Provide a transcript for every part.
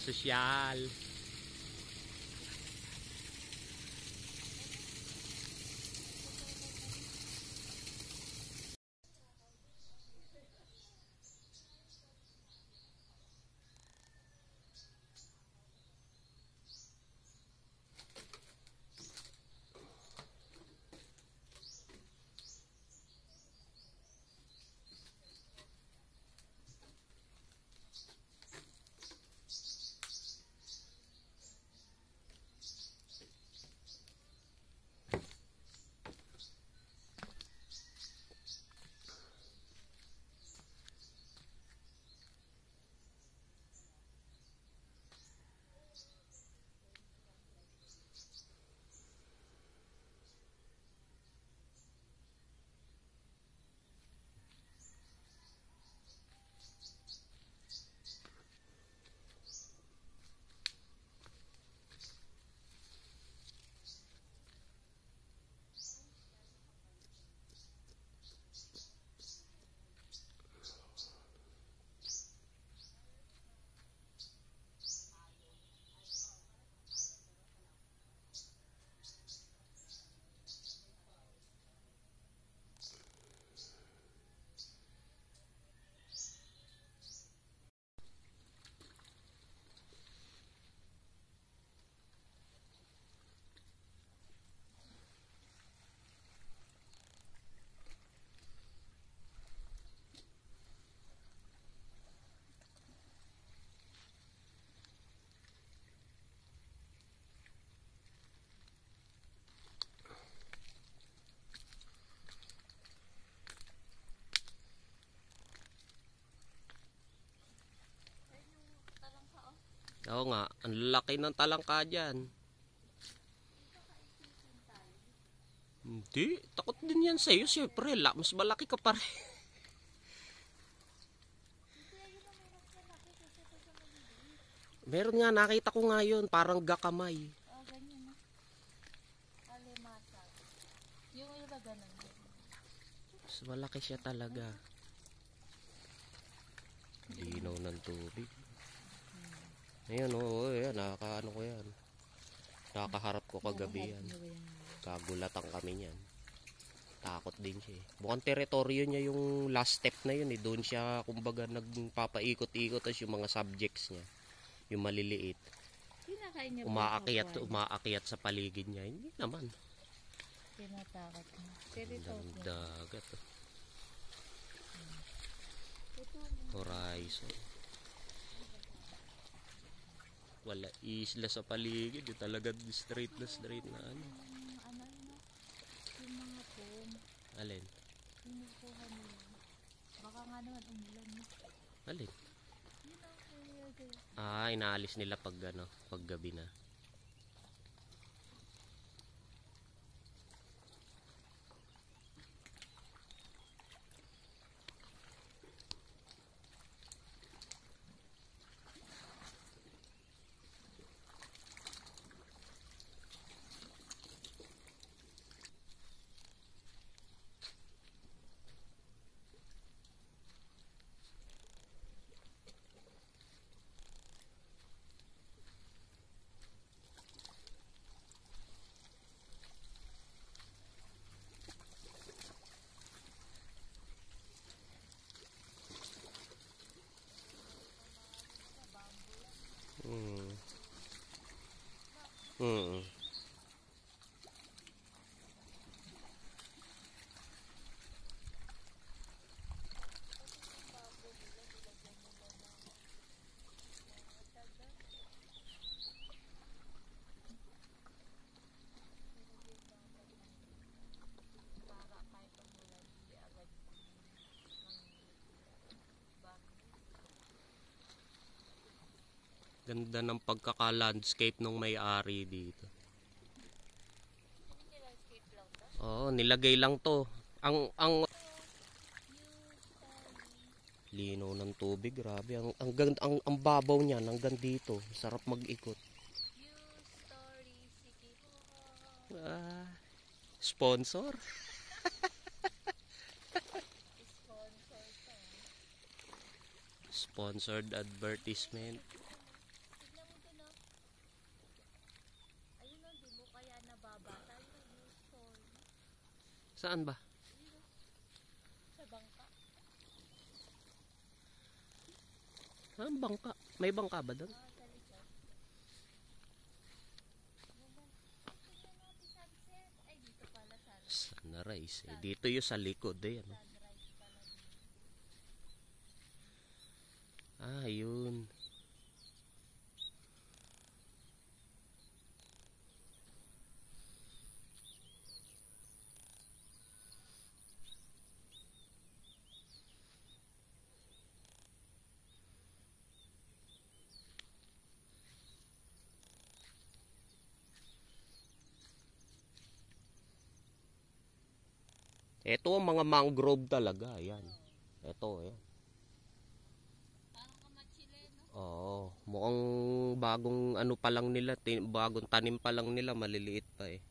Sosyal. Oo nga, ang laki ng talangka dyan. Hindi, takot din yan sa'yo. Siyempre, mas malaki ka pa rin. Meron nga, nakita ko nga yun. Parang gakamay. Oh, ganyan na. Alimasa. Yung iba ganun. Mas malaki siya talaga. Linaw ng tubig. Ayan, oo, yan. Nakakaano ko yan. Nakakaharap ko kagabi yan. Kagulatan kami niyan. Takot din siya eh. Mukhang teritoryo niya yung last step na yun eh. Doon siya kumbaga nagpapaikot-ikot as yung mga subjects niya. Yung maliliit. Umaakyat sa paligid niya. Hindi naman. Tinatakot mo. Ang dagat. Horizon. Wala isla sa paligid. Talaga straight na ano. Yung mga foam. Alin? Pinukuha nila. Baka nga naman umulan mo. Alin? Inaalis nila pag gabi na. Ganda ng pagkaka-landscape ng may-ari dito. Oo, nilagay lang to. Ang linaw ng tubig, grabe. Ang babaw niyan hanggang dito. Sarap mag-ikot. Sponsor? Sponsored advertisement. Saan ba? Sa bangka. Saan bangka? May bangka ba doon? Ay, dito pala sa Sunrise. Eh, dito yung sa likod eh. Ano? sunrise pala. Ah, yun. Ito ang mga mangrove talaga. Ayan. Ito, ayan. Parang kamatsile, no? Oo. Mukhang bagong ano pa lang nila. Bagong tanim pa lang nila. Maliliit pa eh.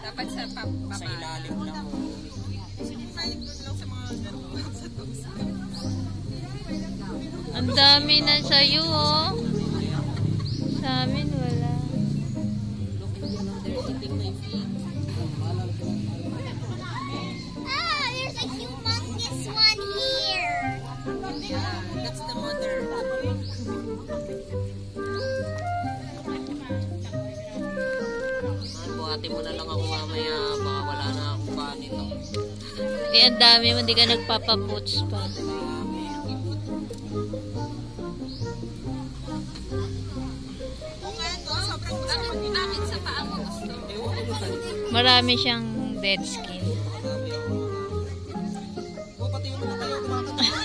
Dapat sa papa. Sa ilalim lang. Ang dami na sa'yo, oh. Sa amin, wala. They're eating my feet. Ah, there's a humongous one here. That's the mother. Buhatin mo na lang ako mamaya. Baka wala na akong kanin. Di, ang dami mo, di ka nagpapaputs pa. Bakit sa paa mo gusto? Marami siyang dead skin. Pati yung mga tayo kumakatawa.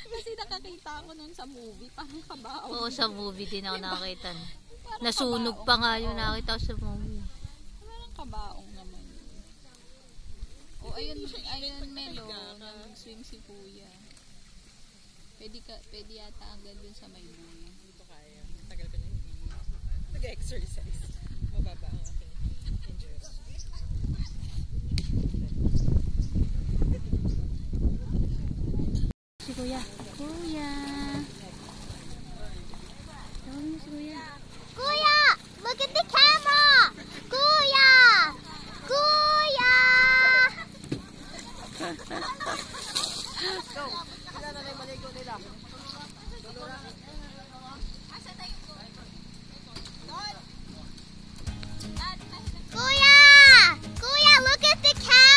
Kasi nakakita ako nun sa movie, parang kabao. Oo, sa movie din ako nakakita. Parang Nasunog kabaong. pa nga yung nakita ko sa movie. Parang kabaong naman yun. O, ayun, Melo, nag-swim si Kuya. Pwede yata agad dun sa may buhay. Dito kaya. Tagal ko na hindi nag-exercise. Mababa ang aking endurance. Si Kuya. Kuya! Tawag mo si Kuya. Kuya, look at the camera. Kuya, Kuya. Kuya, Kuya, look at the camera.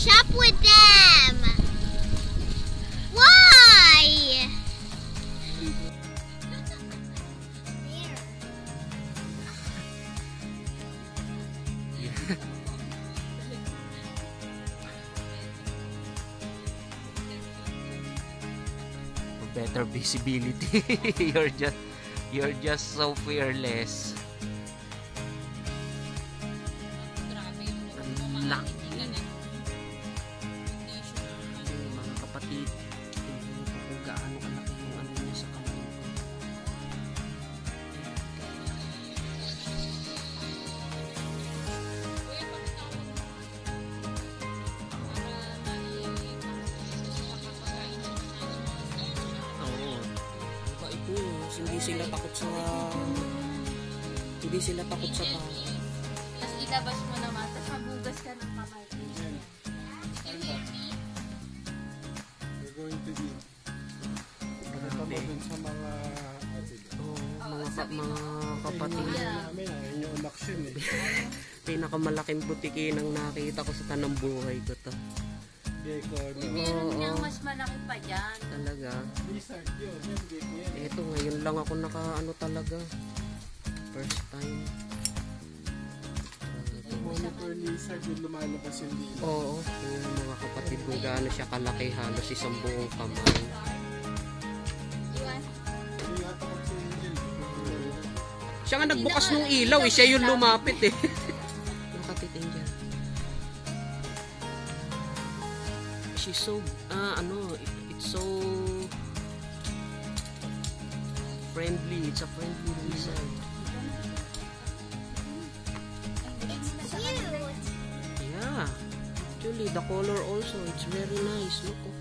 shop with them. Why? Better visibility. you're just so fearless. Grabe yung Ang laki. Mga kapatid, tingnan ko kung gaano kalaki yung ano niya sa kamay ko. Oo. Diba ito, hindi sila takot sa tao. Tapos ilabas mo naman, tapos mabugas ka ng kamay. We're going to eat. Pagkita mo dun sa mga Mga kapatid. namin, ayun yung umaksyon eh. Pinakamalaking butiki nang nakita ko sa tanang buhay ko to. Gecko, no? Meron niyang mas malaki pa dyan. Talaga. Lizard yun, yung gecko yan. Eto, ngayon lang ako nakaano talaga. First time. Monitor lizard yung lumalabas yung dito. Oo, yung mga kapatid kung gaano siya kalaki, halos isang buong kamay. Hindi nga takot si Angel. Siya nga nagbukas ng ilaw eh, siya yung lumapit eh. Nakatitin dyan. She's so, it's so friendly. It's a friendly lizard. Yeah. Actually, the color also, it's very nice. Look. Oh.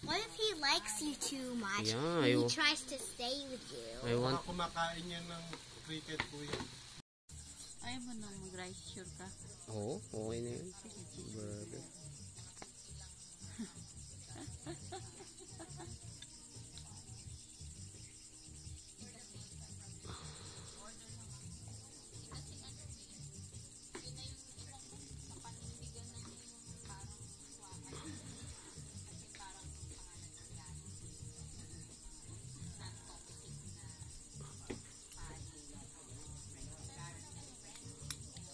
What if he likes you too much Yeah, and he I- tries to stay with you? I want Baka kumakain yan ng cricket po yan. Ayaw mo nang mag-rice sure ka. Oo, okay na yun. Brother.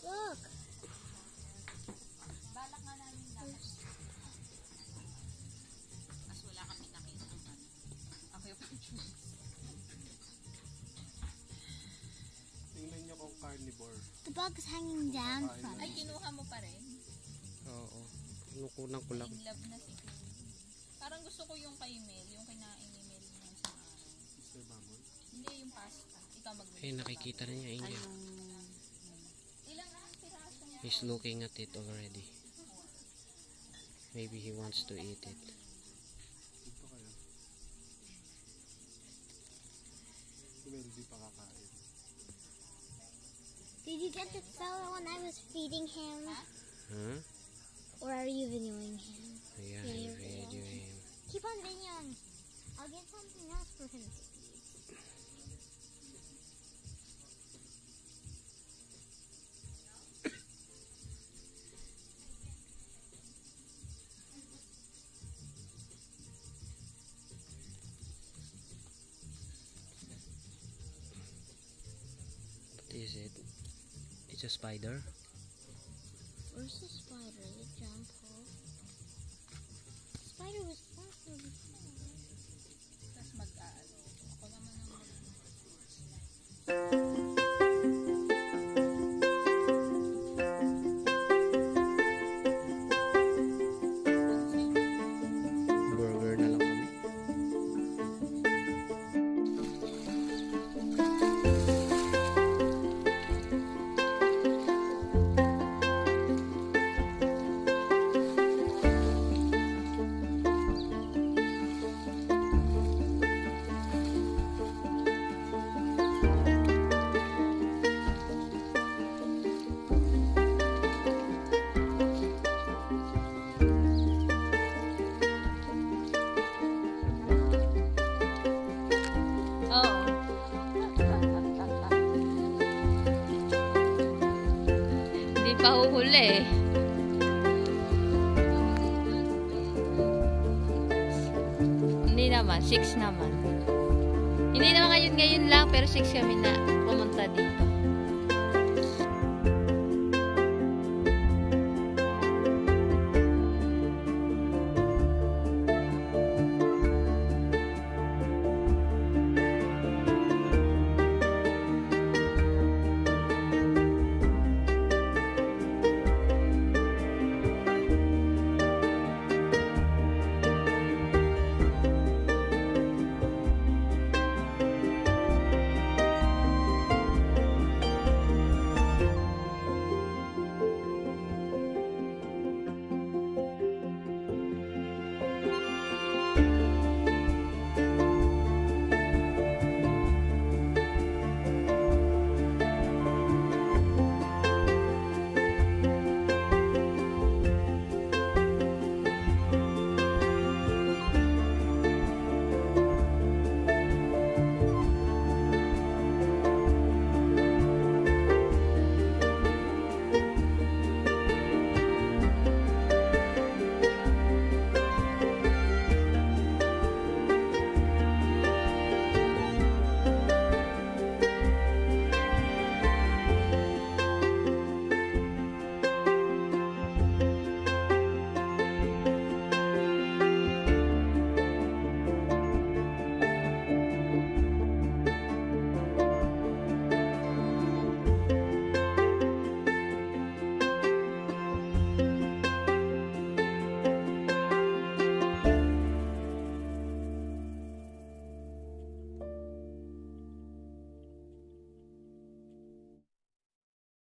Look. Tingnan nyo kung carnivore. The bug's hanging down from Ay, it. kinuha mo pa rin. Oo. Nukunan ko lang. In love na si Queen. Parang gusto ko yung kay Mel, yung kinain ni Mel ng sa araw. Mr. Baboy. Hindi yung pasta. Ikaw mag-mix. Eh, nakikita na niya, Angel. Ilang piraso niya? He's looking at it already. Maybe he wants to eat it. Dito kayo. Si Mel, di pa kakain. Did you get the fella when I was feeding him? Huh? Or are you videoing him? Yeah, Yeah, he's you're videoing. Keep on videoing. I'll get something else for him to eat. What is it? It's a spider? Where's the spider that jumped off? Spider was faster before. Tapos mag-aalo. Ako naman ang Burger na lang kami. Hindi pa huhuli eh. Hindi naman, 6 naman. Hindi naman ngayon lang, pero 6 kami na.